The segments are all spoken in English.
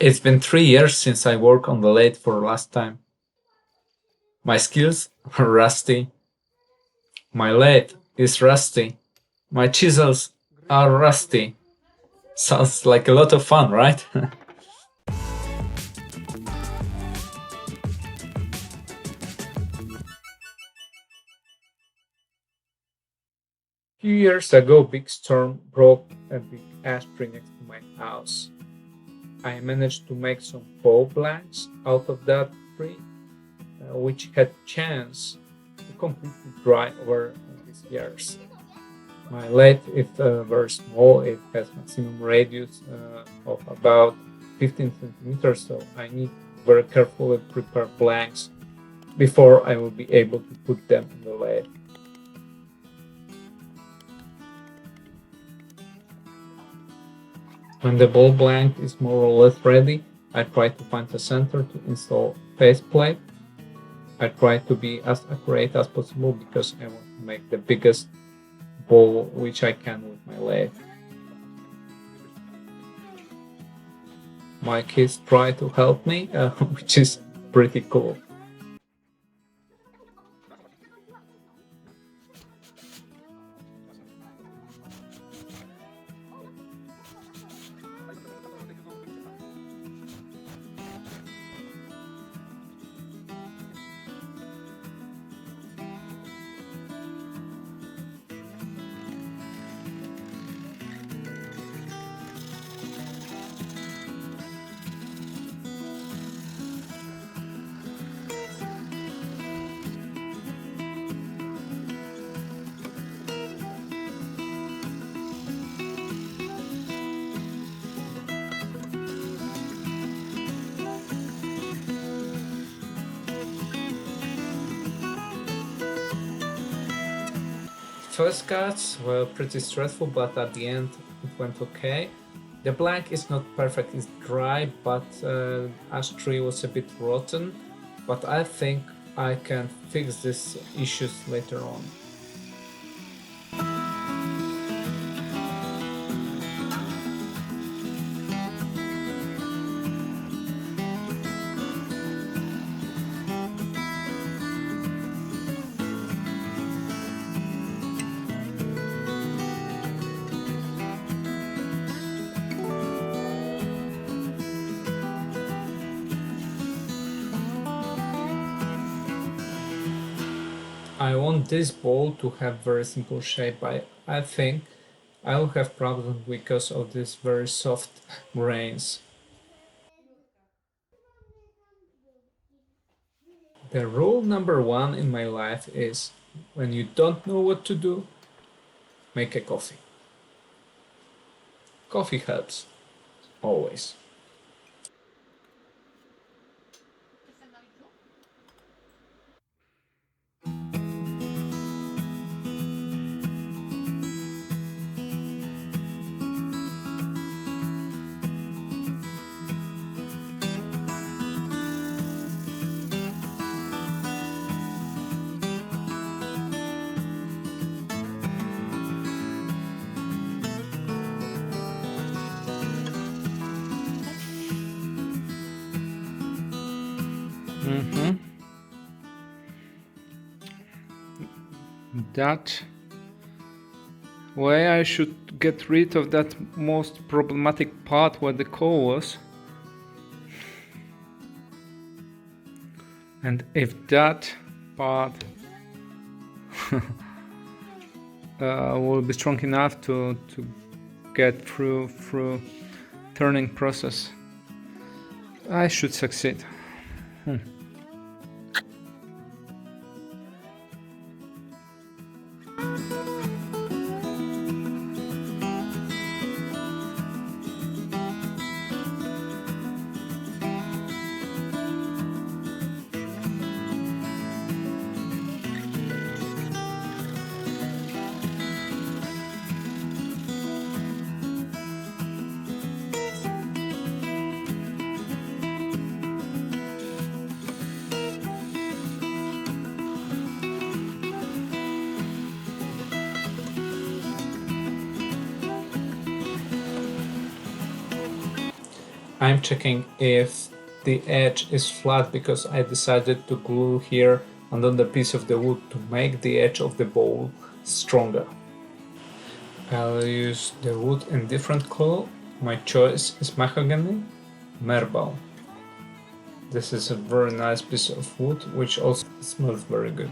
It's been 3 years since I worked on the lathe for the last time. My skills are rusty. My lathe is rusty. My chisels are rusty. Sounds like a lot of fun, right? Few years ago, big storm broke a big ash tree next to my house. I managed to make some bow blanks out of that tree, which had chance to completely dry over these years. My lathe is very small. It has maximum radius of about 15 centimeters, so I need very carefully prepare blanks before I will be able to put them in the lathe. When the ball blank is more or less ready, I try to find a center to install faceplate. I try to be as accurate as possible because I want to make the biggest ball which I can with my lathe. My kids try to help me, which is pretty cool. First cuts were pretty stressful, but at the end it went okay. The blank is not perfect, it's dry, but ash tree was a bit rotten. But I think I can fix these issues later on. I want this ball to have very simple shape. I think I will have problems because of these very soft grains. The rule number one in my life is when you don't know what to do, make a coffee. Coffee helps, always. That way I should get rid of that most problematic part where the core was. And if that part will be strong enough to get through turning process, I should succeed. I'm checking if the edge is flat because I decided to glue here another piece of the wood to make the edge of the bowl stronger. I'll use the wood in different color. My choice is mahogany, marble. This is a very nice piece of wood which also smells very good.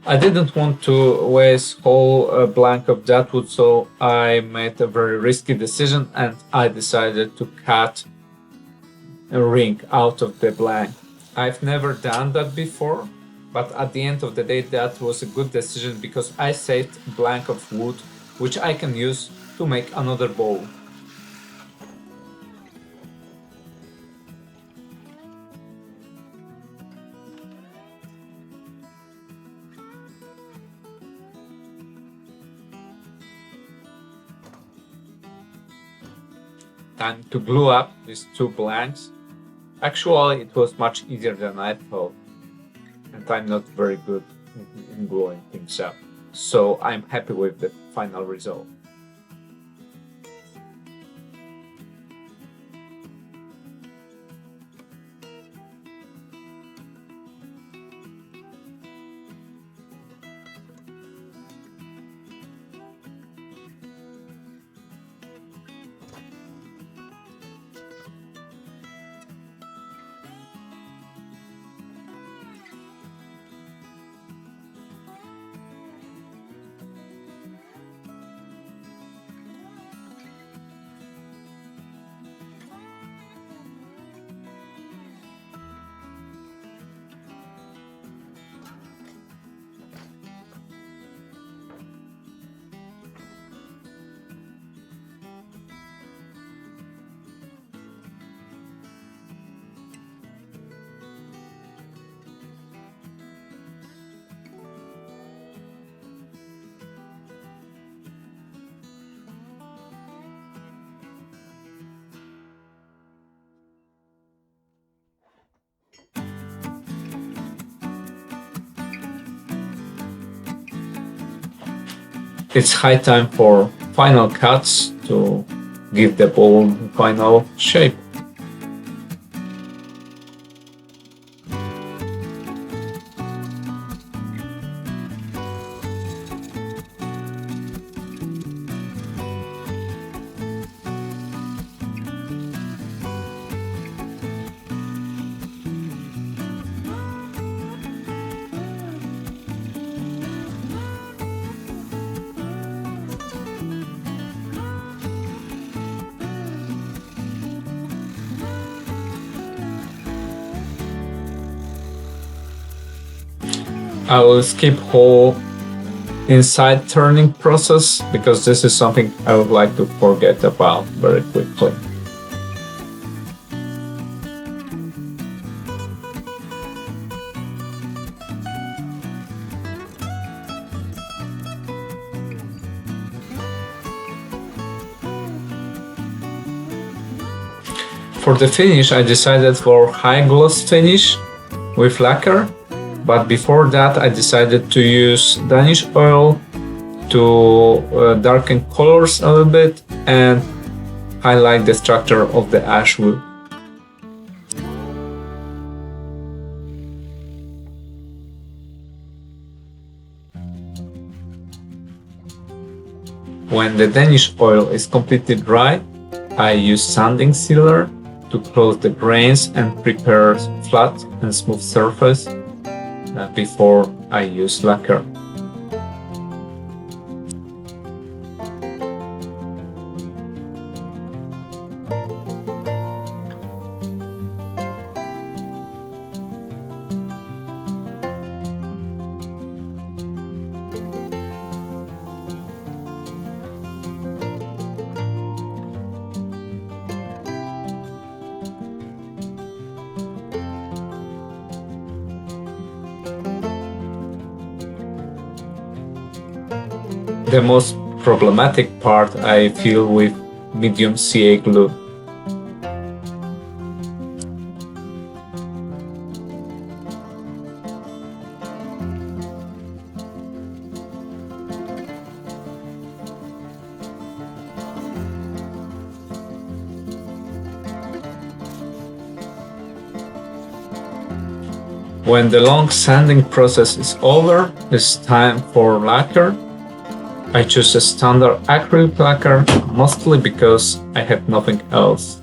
I didn't want to waste whole blank of that wood, so I made a very risky decision and I decided to cut a ring out of the blank. I've never done that before, but at the end of the day that was a good decision because I saved a blank of wood which I can use to make another bowl. Time to glue up these two blanks. Actually, it was much easier than I thought, and I'm not very good in gluing things up, so I'm happy with the final result. It's high time for final cuts to give the bowl final shape. I will skip whole inside turning process because this is something I would like to forget about very quickly. For the finish, I decided for high gloss finish with lacquer, but before that I decided to use Danish oil to darken colors a little bit and highlight the structure of the ash wood. When the Danish oil is completely dry, I use sanding sealer to close the grains and prepare flat and smooth surface before I use lacquer. The most problematic part I feel with medium CA glue. When the long sanding process is over, it's time for lacquer. I choose a standard acrylic lacquer, mostly because I have nothing else.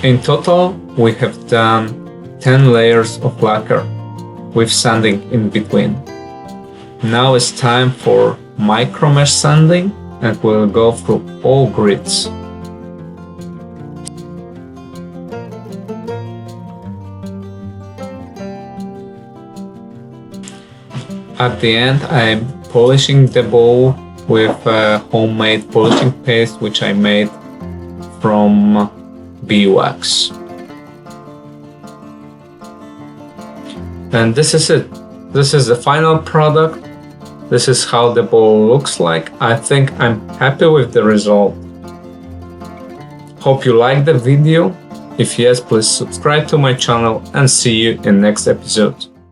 In total, we have done 10 layers of lacquer, with sanding in between. Now it's time for micro mesh sanding, and we'll go through all grids. At the end, I'm polishing the bowl with a homemade polishing paste which I made from beeswax. And this is it. This is the final product. This is how the bowl looks like. I think I'm happy with the result. Hope you liked the video. If yes, please subscribe to my channel and see you in next episode.